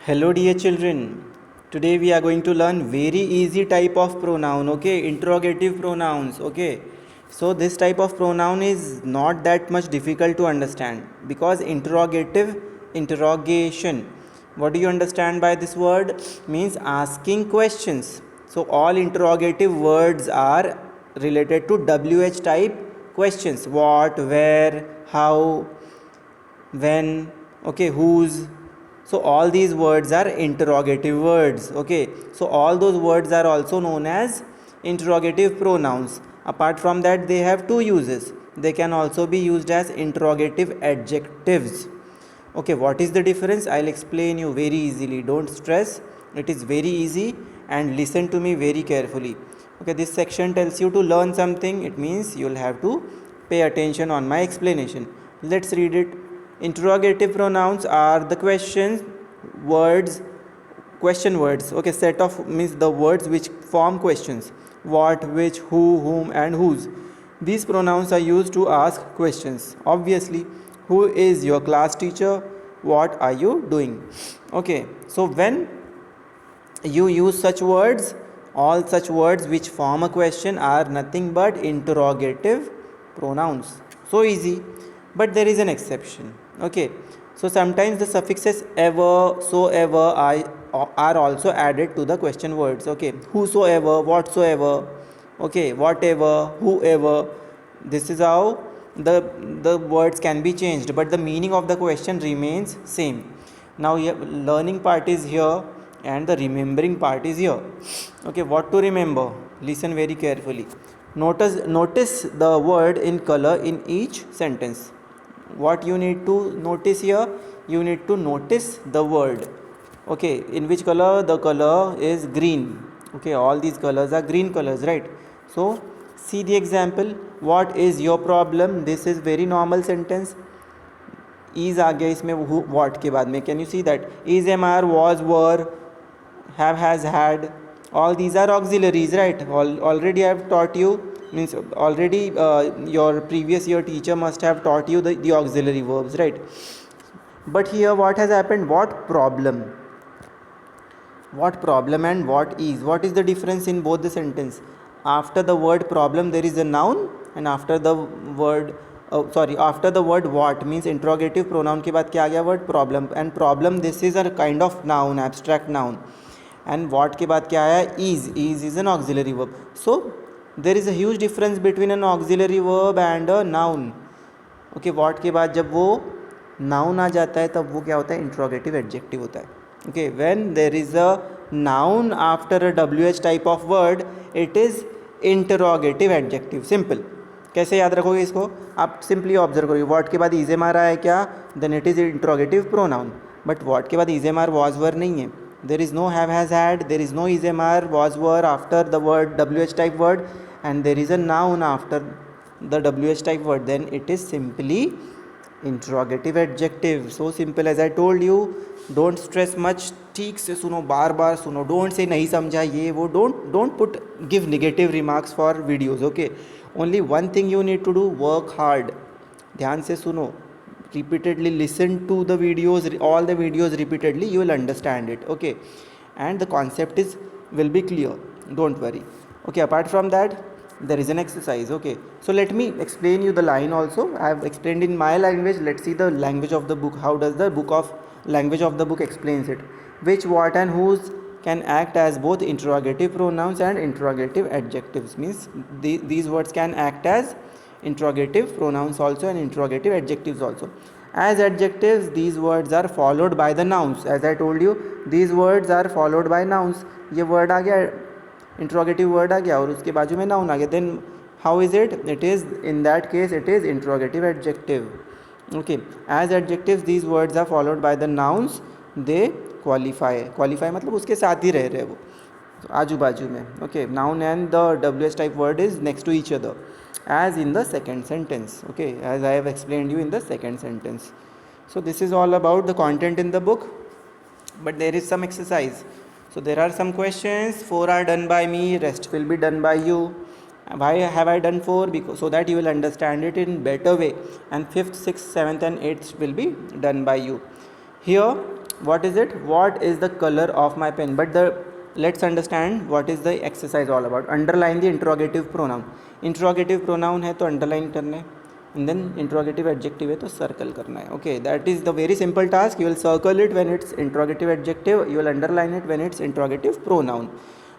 Hello dear children. Today we are going to learn very easy type of pronoun, okay? Interrogative pronouns, okay? So this type of pronoun is not that much difficult to understand because interrogation. What do you understand by this word? Means asking questions. So all interrogative words are related to WH type questions. What, where, how, when, okay, whose. So all these words are interrogative words, okay. So all those words are also known as interrogative pronouns. Apart from that, they have two uses. They can also be used as interrogative adjectives. Okay, what is the difference? I'll explain you very easily. Don't stress, it is very easy, and listen to me very carefully. Okay, this section tells you to learn something. It means you'll have to pay attention on my explanation. Let's read it. Interrogative pronouns are the question words, okay, set of means the words which form questions: what, which, who, whom, and whose. These pronouns are used to ask questions. Obviously, who is your class teacher? What are you doing? Okay, so when you use such words, all such words which form a question are nothing but interrogative pronouns. So easy. But there is an exception, okay. So sometimes the suffixes ever, so ever are also added to the question words, okay. Whosoever, whatsoever, okay, whatever, whoever. This is how the words can be changed, but the meaning of the question remains same. Now learning part is here and the remembering part is here. Okay, what to remember? Listen very carefully. Notice the word in color in each sentence. What you need to notice here? You need to notice the word. Okay, in which color? The color is green. Okay, all these colors are green colors, right? So see the example. What is your problem? This is very normal sentence. Is आ गया इसमें what के बाद में. Can you see that? Is, am, are, was, were, have, has, had. All these are auxiliaries, right? Already I have taught you, means already your previous year teacher must have taught you the auxiliary verbs, right? But here what has happened? What problem and what is the difference in both the sentence? After the word problem there is a noun, and after the word after the word what means interrogative pronoun के बाद क्या आ गया? Word problem. And problem, this is a kind of noun, abstract noun. And what के बाद क्या आया? Is an auxiliary verb. So there is a huge difference between an auxiliary verb and a noun. Okay, what के बाद जब वो noun आ जाता है तब वो क्या होता है? Interrogative adjective होता है. Okay, when there is a noun after a WH type of word, it is interrogative adjective. Simple. कैसे याद रखोगे इसको? आप सिंपली ऑब्जर्व करोगे. वॉट के बाद इज एम आर आया क्या? Then it is interrogative pronoun. But what के बाद is am are was were नहीं है. There is no have has had, there is no is am are was were after the word WH type word, and there is a noun after the WH type word. Then it is simply interrogative adjective. So simple as I told you. Don't stress much. ठीक से सुनो, बार बार सुनो. Don't say नहीं समझा ये वो. Don't give negative remarks for videos, okay. Only one thing you need to do: work hard. ध्यान से सुनो, repeatedly listen to the videos, all the videos repeatedly. You will understand it, okay. And the concept will be clear. Don't worry, okay. Apart from that, there is an exercise, okay. So let me explain you the line also. I have explained in my language. Let's see the language of the book. How does the language of the book explains it? Which, what, and whose can act as both interrogative pronouns and interrogative adjectives. Means these words can act as interrogative pronouns also and interrogative adjectives also. As adjectives, these words are followed by the nouns. As I told you, these words are followed by nouns. ये word आ गया, interrogative word आ गया, और उसके बाजू में noun आ गया. Then how is it? It is, in that case, it is interrogative adjective. Okay. As adjectives, these words are followed by the nouns. They qualify मतलब उसके साथ ही रह रहे वो, आजू बाजू में. Okay, noun and the WH type word is next to each other, as in the second sentence. Okay, as I have explained you in the second sentence. So this is all about the content in the book, but there is some exercise. So there are some questions. 4 are done by me, rest will be done by you. Why have I done 4? Because so that you will understand it in better way. And 5th, 6th, 7th and 8th will be done by you. Here what is it? What is the color of my pen? But the let's understand what is the exercise all about. Underline the interrogative pronoun. Interrogative pronoun है तो underline करना है, and then interrogative adjective है तो circle करना है. Okay, that is the very simple task. You will circle it when it's interrogative adjective, you will underline it when it's interrogative pronoun.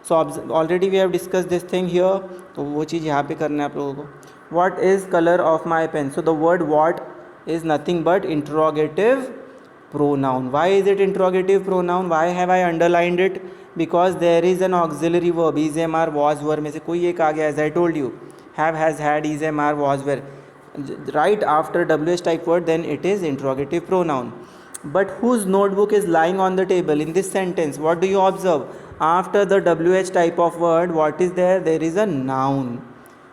So already we have discussed this thing here, तो वो चीज़ यहाँ पे करना है आप लोगों को. What is color of my pen? So the word what is nothing but interrogative pronoun. Why is it interrogative pronoun? Why have I underlined it? Because there is an auxiliary verb. Is, am, are, was, were में से कोई एक आ गया. As I told you, have, has, had, is, am, are, was, were. Right after WH type word, then it is interrogative pronoun. But whose notebook is lying on the table? In this sentence, what do you observe? After the WH type of word, what is there? There is a noun.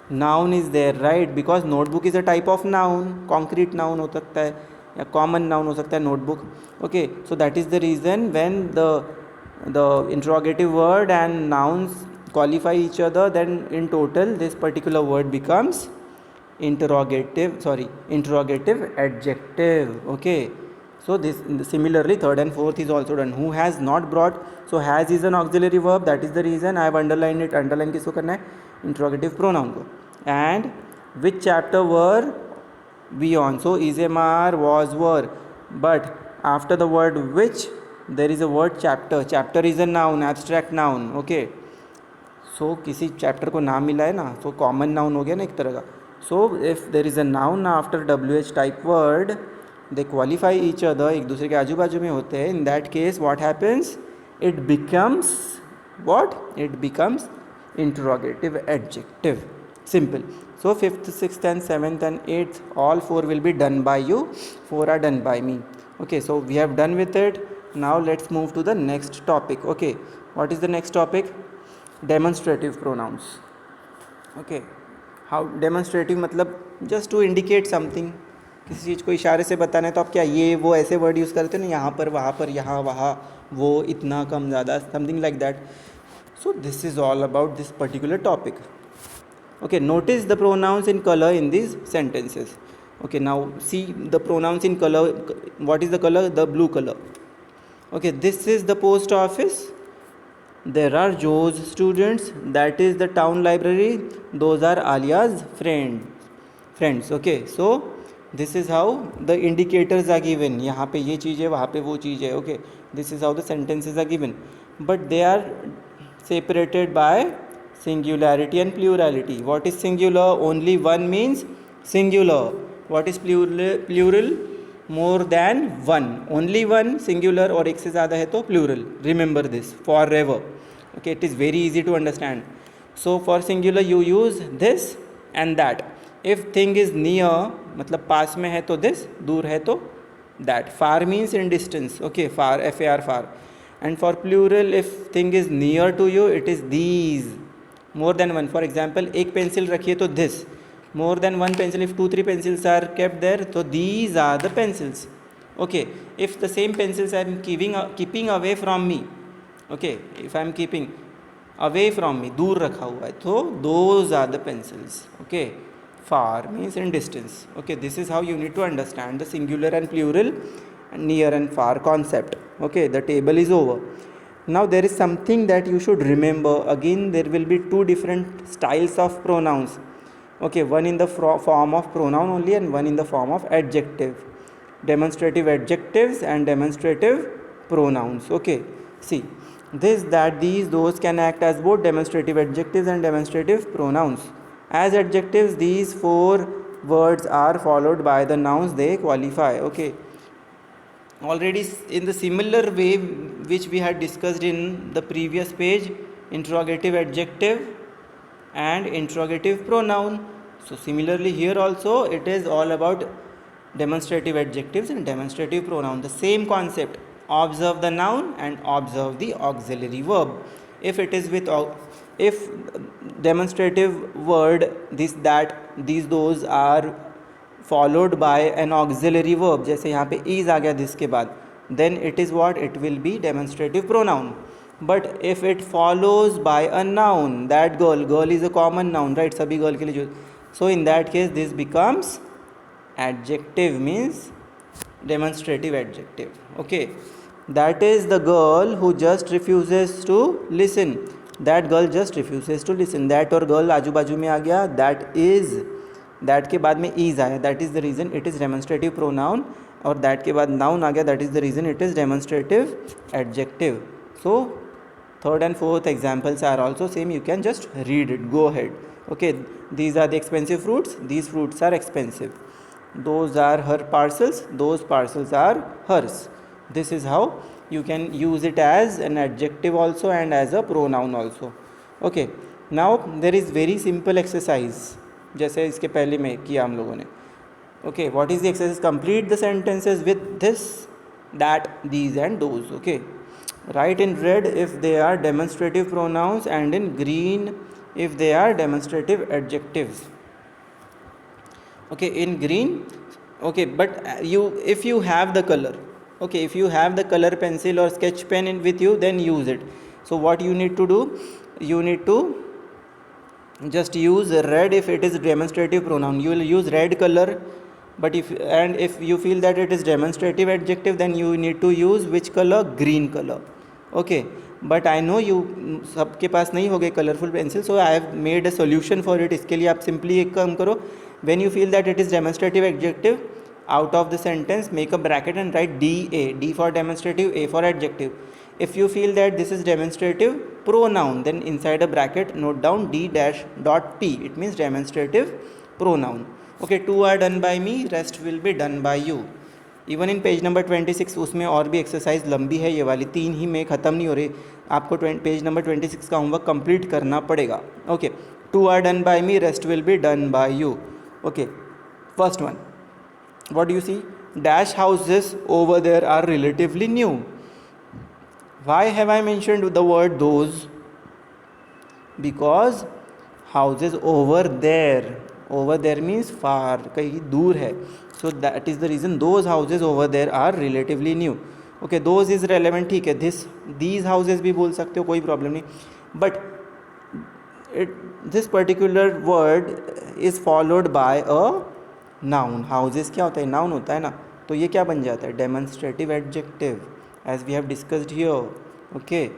Noun is there, right? Because notebook is a type of noun. Concrete noun हो सकता है या common noun हो सकता है notebook. Okay, so that is the reason when the interrogative word and nouns qualify each other, then in total this particular word becomes interrogative adjective. Okay, so this similarly third and fourth is also done. Who has not brought? So has is an auxiliary verb. That is the reason I have underlined it. Underline किसको करना है? Interrogative pronoun को. And which chapter were we on? So is, am, are, was, were. But after the word which there is a word chapter. Chapter is a noun, abstract noun. Okay, so किसी chapter को नाम मिला है ना, तो common noun हो गया ना एक तरह का. So if there is a noun after WH type word, they qualify each other, एक दूसरे के आजू बाजू में होते हैं. In that case what happens? It becomes what? It becomes interrogative adjective. Simple. So 5th, 6th and 7th and 8th, all 4 will be done by you. 4 are done by me. Okay, so we have done with it. Now let's move to the next topic. Okay, what is the next topic? Demonstrative pronouns. Okay, how demonstrative मतलब just to indicate something. किसी चीज़ को इशारे से बताना है तो आप क्या ये वो ऐसे वर्ड यूज़ करते हो ना, यहाँ पर वहाँ पर यहाँ वहाँ वो इतना कम ज़्यादा, something like that. So this is all about this particular topic. Okay, notice the pronouns in color in these sentences. Okay, now see the pronouns in color. What is the color? The blue color. Okay, this is the post office. There are Joe's students. That is the town library. Those are Alia's friends. Okay, so this is how the indicators are given. यहाँ पे ये चीज़ है, वहाँ पे वो चीज़ है. Okay, this is how the sentences are given. But they are separated by singularity and plurality. What is singular? Only one means singular. What is plural? More than one. Only one singular और एक से ज़्यादा है तो plural. Remember this forever. Okay, it is very easy to understand. So for singular you use this and that. If thing is near मतलब पास में है तो this, दूर है तो that. Far means in distance. Okay, far, FAR, far. And for plural, if thing is near to you, it is these. More than one. For example, एक pencil रखिए तो this. More than one pencil, if 2-3 pencils are kept there, so these are the pencils. Okay, if the same pencils I am keeping away from me, okay, if I am keeping away from me, दूर रखा हुआ है, तो those are the pencils. Okay, far means in distance. Okay, this is how you need to understand the singular and plural, near and far concept. Okay, the table is over. Now there is something that you should remember. Again, there will be 2 different styles of pronouns. Okay, one in the form of pronoun only and one in the form of adjective. Demonstrative adjectives and demonstrative pronouns. Okay, see, this, that, these, those can act as both demonstrative adjectives and demonstrative pronouns. As adjectives, these 4 words are followed by the nouns they qualify. Okay, already in the similar way which we had discussed in the previous page, interrogative adjective and interrogative pronoun. So similarly here also it is all about demonstrative adjectives and demonstrative pronoun. The same concept. Observe the noun and observe the auxiliary verb. If it is with if demonstrative word this, that, these, those are followed by an auxiliary verb, जैसे यहाँ पे is आ गया this के बाद, then it is what? It will be demonstrative pronoun. But if it follows by a noun, that girl is a common noun, right? सभी girl के लिए जो, so in that case this becomes adjective, means demonstrative adjective. Okay, That is the girl who just refuses to listen. That girl just refuses to listen. That और girl आजू बाजू में आ गया. That is, that के बाद में is आया. That is the reason it is demonstrative pronoun. और that के बाद noun आ गया. That is the reason it is demonstrative adjective. So third and fourth examples are also same. You can just read it. Go ahead. Okay, these are the expensive fruits. These fruits are expensive. Those are her parcels. Those parcels are hers. This is how you can use it as an adjective also and as a pronoun also. Okay, now there is very simple exercise जैसे इसके पहले में किया हम लोगों ने. Okay, what is the exercise? Complete the sentences with this, that, these and those. Okay, write in red if they are demonstrative pronouns and in green if they are demonstrative adjectives. Okay, in green. Okay, but if you have the color, okay, if you have the color pencil or sketch pen with you, then use it. So what you need to do, you need to just use red if it is demonstrative pronoun. You will use red color. But if you feel that it is demonstrative adjective, then you need to use which color? Green color. Okay, but I know you सबके पास नहीं होगे colourful pencil, so I have made a solution for it. इसके लिए आप simply एक काम करो, when you feel that it is demonstrative adjective, out of the sentence make a bracket and write DA. D for demonstrative, A for adjective. If you feel that this is demonstrative pronoun, then inside a bracket note down D dash dot P. It means demonstrative pronoun. Okay, 2 are done by me, rest will be done by you. Even in page number 26 उसमें और भी exercise लंबी है, ये वाली 3 ही में ख़त्म नहीं हो रही. आपको पेज नंबर 26 का होमवर्क कंप्लीट करना पड़ेगा. Okay, 2 are done by me, rest will be done by you. Okay, first one, what do you see? Dash houses over there are relatively new. Why have I mentioned the word those? Because houses over there means far, कहीं दूर है. So that is the reason those houses over there are relatively new. Okay, those is relevant, ठीक है. These houses भी बोल सकते हो, कोई problem नहीं. But this particular word is followed by a noun. Houses क्या होता है? Noun होता है ना. तो ये क्या बन जाता है? Demonstrative adjective, as we have discussed here. Okay,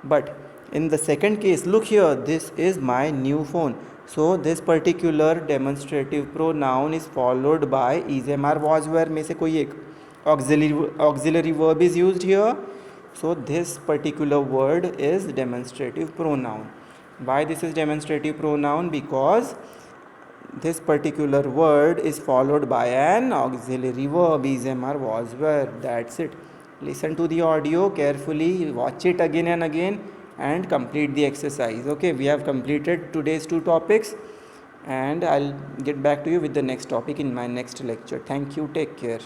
but in the second case, look here, this is my new phone. So this particular demonstrative pronoun is followed by is, am, are, was, were में से कोई एक auxiliary verb is used here. So this particular word is demonstrative pronoun. Why this is demonstrative pronoun? Because this particular word is followed by an auxiliary verb, is, am, are, was, were. That's it. Listen to the audio carefully, watch it again and again, and complete the exercise. Okay, we have completed today's 2 topics, and I'll get back to you with the next topic in my next lecture. Thank you. Take care.